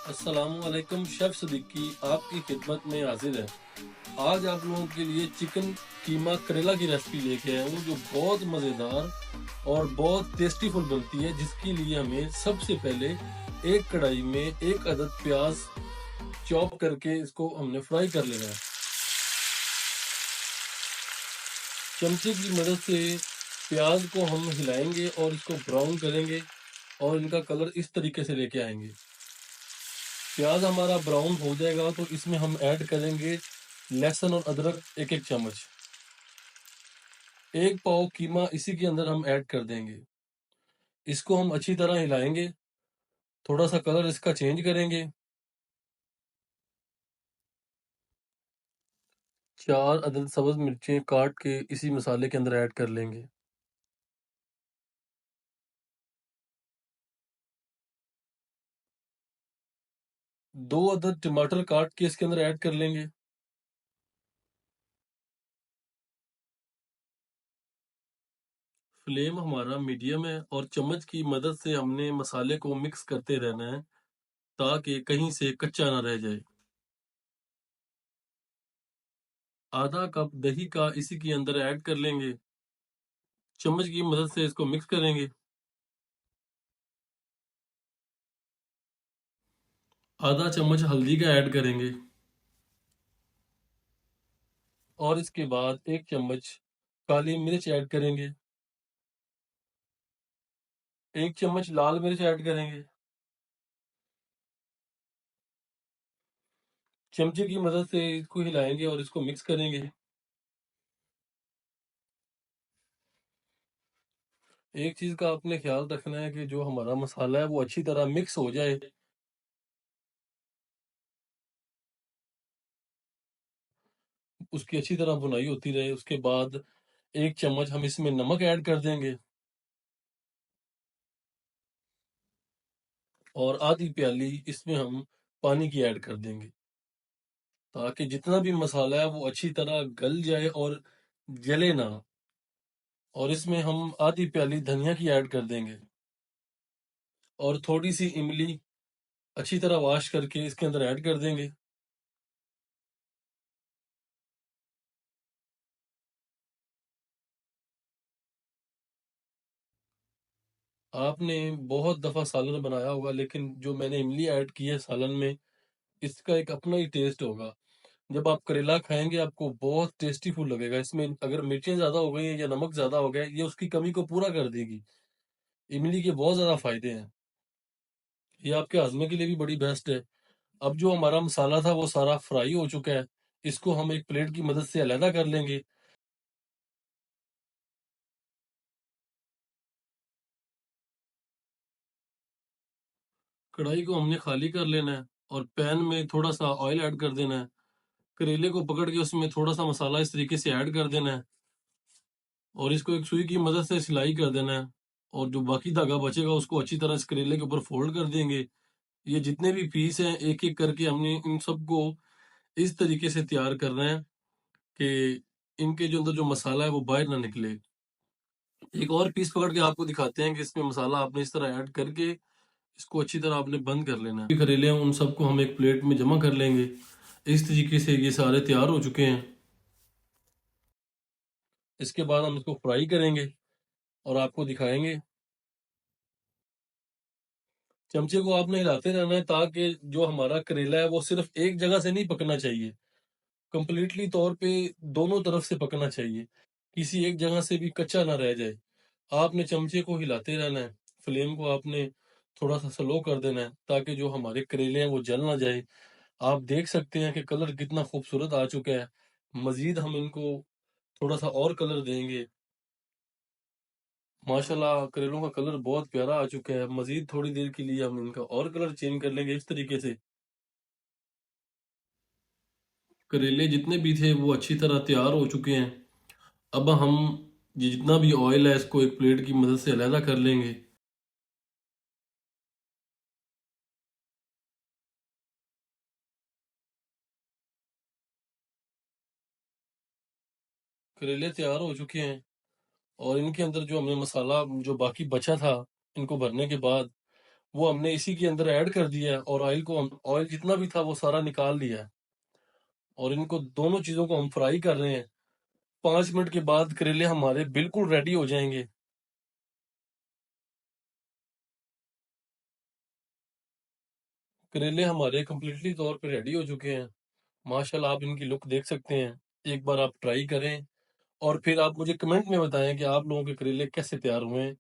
अस्सलामुअलैकुम। शेफ सिद्दीकी आपकी खिदमत में हाजिर है। आज आप लोगों के लिए चिकन कीमा करेला की रेसिपी लेके आया हूँ, जो बहुत मज़ेदार और बहुत टेस्टीफुल बनती है। जिसके लिए हमें सबसे पहले एक कढ़ाई में एक अदद प्याज चॉप करके इसको हमने फ्राई कर लेना है। चमचे की मदद से प्याज को हम हिलाएंगे और इसको ब्राउन करेंगे और इनका कलर इस तरीके से लेके आएंगे। प्याज हमारा ब्राउन हो जाएगा तो इसमें हम ऐड करेंगे लहसुन और अदरक एक एक चम्मच। एक पाव कीमा इसी के अंदर हम ऐड कर देंगे। इसको हम अच्छी तरह हिलाएंगे, थोड़ा सा कलर इसका चेंज करेंगे। 4 अदद सब्ज मिर्चें काट के इसी मसाले के अंदर ऐड कर लेंगे। 2 अदद टमाटर काट के इसके अंदर ऐड कर लेंगे। फ्लेम हमारा मीडियम है और चम्मच की मदद से हमने मसाले को मिक्स करते रहना है ताकि कहीं से कच्चा ना रह जाए। आधा कप दही का इसी के अंदर ऐड कर लेंगे। चम्मच की मदद से इसको मिक्स करेंगे। आधा चम्मच हल्दी का ऐड करेंगे और इसके बाद 1 चम्मच काली मिर्च ऐड करेंगे। 1 चम्मच लाल मिर्च ऐड करेंगे। चमचे की मदद से इसको हिलाएंगे और इसको मिक्स करेंगे। एक चीज का आपने ख्याल रखना है कि जो हमारा मसाला है वो अच्छी तरह मिक्स हो जाए, उसकी अच्छी तरह बुनाई होती रहे। उसके बाद 1 चम्मच हम इसमें नमक ऐड कर देंगे और आधी प्याली इसमें हम पानी की ऐड कर देंगे ताकि जितना भी मसाला है वो अच्छी तरह गल जाए और जले ना। और इसमें हम आधी प्याली धनिया की ऐड कर देंगे और थोड़ी सी इमली अच्छी तरह वॉश करके इसके अंदर ऐड कर देंगे। आपने बहुत दफ़ा सालन बनाया होगा, लेकिन जो मैंने इमली ऐड की है सालन में, इसका एक अपना ही टेस्ट होगा। जब आप करेला खाएँगे आपको बहुत टेस्टीफुल लगेगा। इसमें अगर मिर्चें ज़्यादा हो गई हैं या नमक ज़्यादा हो गया है, ये उसकी कमी को पूरा कर देगी। इमली के बहुत ज़्यादा फ़ायदे हैं। ये आपके हाज़मे के लिए भी बड़ी बेस्ट है। अब जो हमारा मसाला था वो सारा फ्राई हो चुका है। इसको हम एक प्लेट की मदद से अलहदा कर लेंगे। कढ़ाई को हमने खाली कर लेना है और पैन में थोड़ा-सा ऑयल ऐड कर देना है। करेले को पकड़ के उसमें थोड़ा-सा मसाला इस तरीके से ऐड कर देना है और इसको एक सुई की मदद से सिलाई कर देना है और जो बाकी धागा बचेगा उसको अच्छी तरह इस करेले के ऊपर फोल्ड कर देंगे। ये जितने भी पीस हैं एक-एक करके हमने इन सबको इस तरीके से तैयार करना है कि इनके जो अंदर जो मसाला है वो बाहर ना निकले। एक और पीस पकड़ के आपको दिखाते हैं कि इसमें मसाला आपने इस तरह ऐड करके इसको अच्छी तरह आपने बंद कर लेना है। करेले हैं उन सबको हम एक प्लेट में जमा कर लेंगे। इस तरीके से ये सारे तैयार हो चुके हैं। इसके बाद हम इसको फ्राई करेंगे और आपको दिखाएँगे। चमचे को आपने हिलाते रहना है ताकि जो हमारा करेला है वो सिर्फ एक जगह से नहीं पकना चाहिए, कंप्लीटली तौर पे दोनों तरफ से पकना चाहिए। किसी एक जगह से भी कच्चा ना रह जाए। आपने चमचे को हिलाते रहना है। फ्लेम को आपने थोड़ा-सा स्लो कर देना है ताकि जो हमारे करेले हैं वो जल ना जाए। आप देख सकते हैं कि कलर कितना खूबसूरत आ चुका है। मज़ीद हम इनको थोड़ा-सा और कलर देंगे। माशाल्लाह करेलों का कलर बहुत प्यारा आ चुका है। मज़ीद थोड़ी देर के लिए हम इनका और कलर चेंज कर लेंगे इस तरीके से। करेले जितने भी थे वो अच्छी तरह तैयार हो चुके हैं। अब हम ये जितना भी ऑयल है इसको एक प्लेट की मदद से अलहदा कर लेंगे। करेले तैयार हो चुके हैं और इनके अंदर जो हमने मसाला जो बाकी बचा था इनको भरने के बाद, वो हमने इसी के अंदर ऐड कर दिया है और ऑयल जितना भी था वो सारा निकाल लिया है और इनको दोनों चीज़ों को हम फ्राई कर रहे हैं। 5 मिनट के बाद करेले हमारे बिल्कुल रेडी हो जाएँगे। करेले हमारे कंप्लीटली तौर पे रेडी हो चुके हैं। माशाल्लाह आप इनकी लुक देख सकते हैं। एक बार आप ट्राई करें और फिर आप मुझे कमेंट में बताएँ कि आप लोगों के करेले कैसे तैयार हुए हैं।